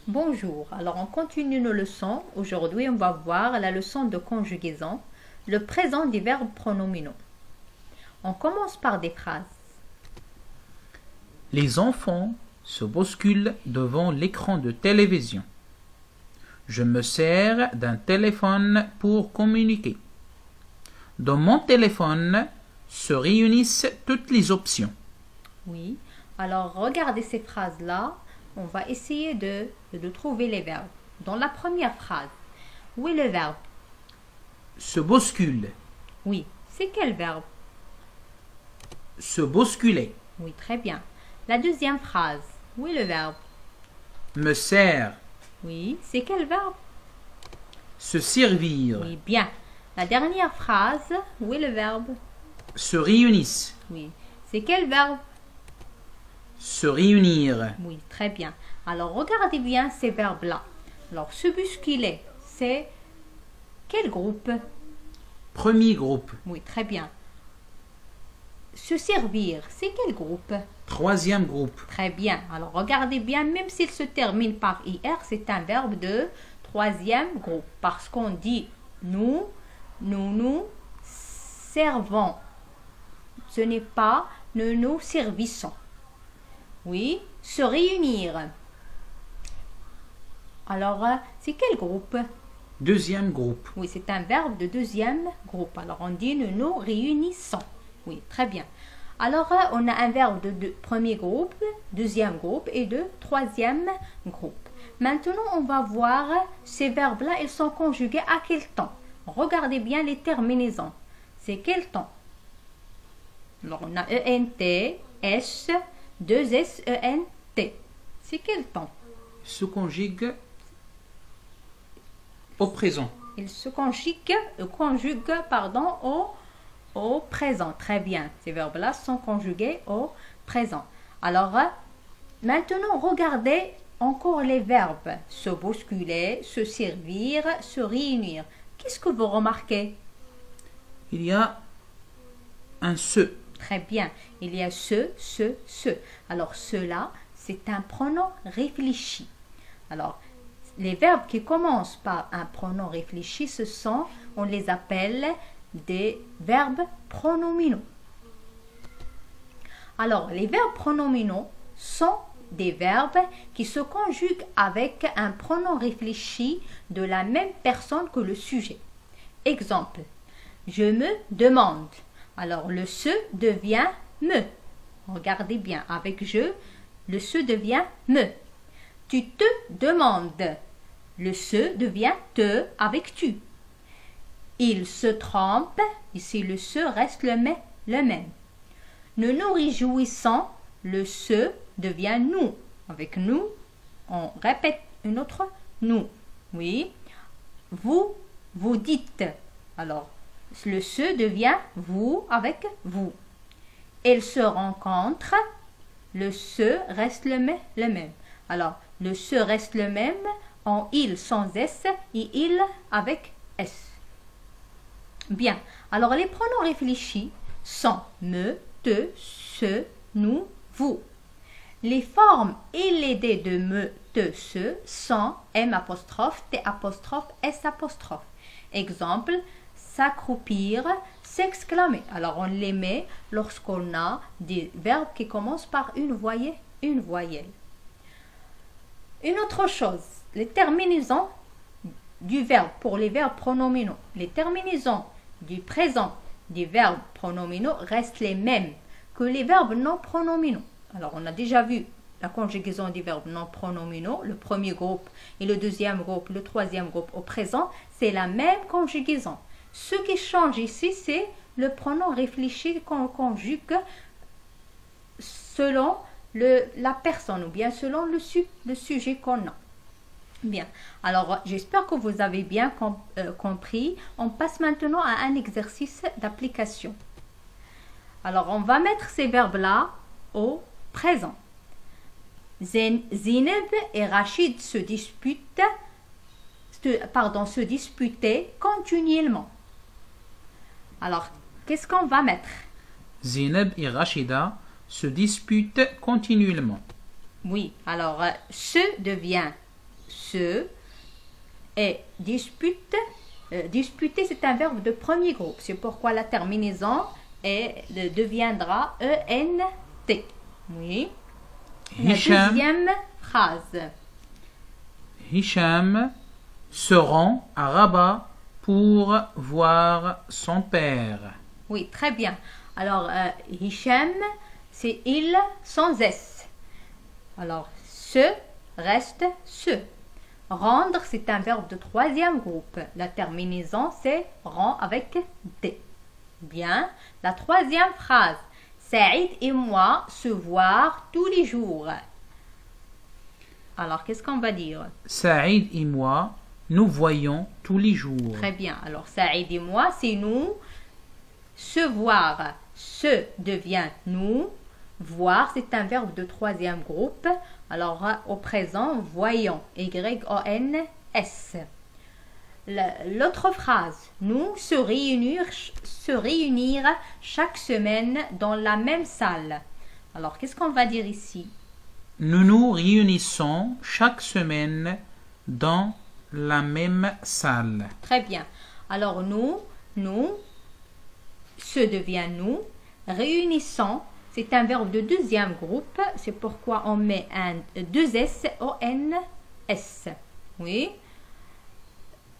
Bonjour, alors on continue nos leçons. Aujourd'hui, on va voir la leçon de conjugaison, le présent des verbes pronominaux. On commence par des phrases. Les enfants se bousculent devant l'écran de télévision. Je me sers d'un téléphone pour communiquer. Dans mon téléphone se réunissent toutes les options. Oui, alors regardez ces phrases-là. On va essayer de trouver les verbes. Dans la première phrase, où est le verbe? Se bouscule, Oui, c'est quel verbe? se bousculer. Oui, très bien. La deuxième phrase, où est le verbe? Me sert, Oui, c'est quel verbe? se servir. Oui, bien. La dernière phrase, où est le verbe? Se réunissent, Oui, c'est quel verbe? se réunir. Oui, très bien. Alors, regardez bien ces verbes-là. Alors, se bousculer, c'est quel groupe? Premier groupe, Oui, très bien. Se servir, c'est quel groupe? troisième groupe, Très bien. Alors, regardez bien, même s'il se termine par IR, c'est un verbe de troisième groupe. Parce qu'on dit nous servons. Ce n'est pas nous nous servissons. Oui, se réunir. Alors, c'est quel groupe? deuxième groupe, Oui, c'est un verbe de deuxième groupe. Alors, on dit nous nous réunissons. Oui, très bien. Alors, on a un verbe de premier groupe, deuxième groupe et de troisième groupe. Maintenant, on va voir ces verbes-là, ils sont conjugués à quel temps? Regardez bien les terminaisons. C'est quel temps? Alors, on a ENT, S, 2S, ENT. C'est quel temps? se conjugue au présent. Il se conjugue au présent. Très bien. Ces verbes-là sont conjugués au présent. Alors, maintenant, regardez encore les verbes. Se bousculer, se servir, se réunir. Qu'est-ce que vous remarquez? Il y a un se. Très bien. Il y a ce. Alors, cela, c'est un pronom réfléchi. Alors, les verbes qui commencent par un pronom réfléchi, on les appelle des verbes pronominaux. Alors, les verbes pronominaux sont des verbes qui se conjuguent avec un pronom réfléchi de la même personne que le sujet. Exemple, je me demande. Alors, le se devient me. Regardez bien, avec je, le se devient me. Tu te demandes. Le se devient te avec tu. Il se trompe. Ici, le se reste le même. Nous nous réjouissons. Le se devient nous. Avec nous, on répète une autre nous. Oui. Vous dites. Alors, le se devient vous avec vous. Ils se rencontrent. Le se reste le même. Alors, le se reste le même en il sans S et il avec S. Bien. Alors, les pronoms réfléchis sont me, te, ce, nous, vous. Les formes aidées de me, te, ce sont M', T', S'. Exemple, s'accroupir, s'exclamer. Alors, on les met lorsqu'on a des verbes qui commencent par une voyelle. Une autre chose, les terminaisons du verbe pour les verbes pronominaux. Les terminaisons du présent des verbes pronominaux restent les mêmes que les verbes non pronominaux. Alors, on a déjà vu la conjugaison des verbes non pronominaux, le premier groupe et le deuxième groupe, le troisième groupe au présent, c'est la même conjugaison. Ce qui change ici, c'est le pronom réfléchi qu'on conjugue selon la personne ou bien selon le sujet qu'on a. Bien, alors j'espère que vous avez bien compris. On passe maintenant à un exercice d'application. Alors, on va mettre ces verbes-là au présent. Zineb et Rachid se disputaient continuellement. Alors, qu'est-ce qu'on va mettre? Zineb et Rachida se disputent continuellement. Oui, alors ce devient se. Et dispute, disputer, c'est un verbe de premier groupe. C'est pourquoi la terminaison deviendra ENT. Oui. La deuxième phrase. Hicham se rend à Rabat pour voir son père. Oui, très bien. Alors, Hicham, c'est il sans S. Alors, se reste se. Rendre, c'est un verbe de troisième groupe. La terminaison, c'est rend avec D. Bien. La troisième phrase. Saïd et moi se voir tous les jours. Alors, qu'est-ce qu'on va dire? Saïd et moi, nous voyons tous les jours. Très bien. Alors, Saïd et moi, c'est nous. Se voir, se devient nous. Voir, c'est un verbe de troisième groupe. Alors, au présent, voyons. Y-O-N-S. L'autre phrase. Nous se réunir chaque semaine dans la même salle. Alors, qu'est-ce qu'on va dire ici? Nous nous réunissons chaque semaine dans la même salle. Très bien. Alors, nous, se devient nous. Réunissons, c'est un verbe de deuxième groupe. C'est pourquoi on met deux S, O-N-S. Oui.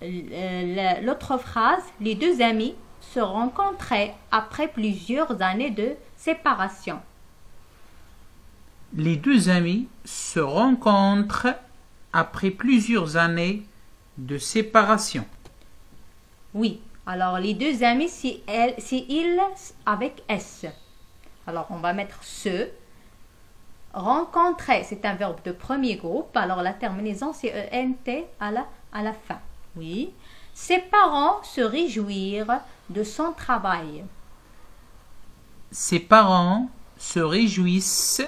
L'autre phrase, les deux amis se rencontraient après plusieurs années de séparation. Les deux amis se rencontrent après plusieurs années de séparation. Oui, alors les deux amis, c'est ils avec S. Alors on va mettre se. Rencontrer, c'est un verbe de premier groupe. Alors la terminaison, c'est ENT à la fin. Oui. Ses parents se réjouirent de son travail. Ses parents se réjouissent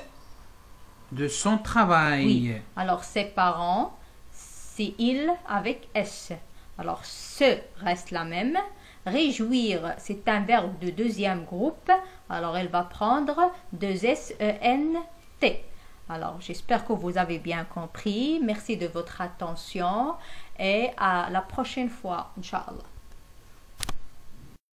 de son travail. Oui. Alors ses parents, c'est il avec S. Alors se reste la même. Réjouir, c'est un verbe de deuxième groupe. Alors elle va prendre deux S-E-N-T. Alors j'espère que vous avez bien compris. Merci de votre attention et à la prochaine fois, Inch'Allah.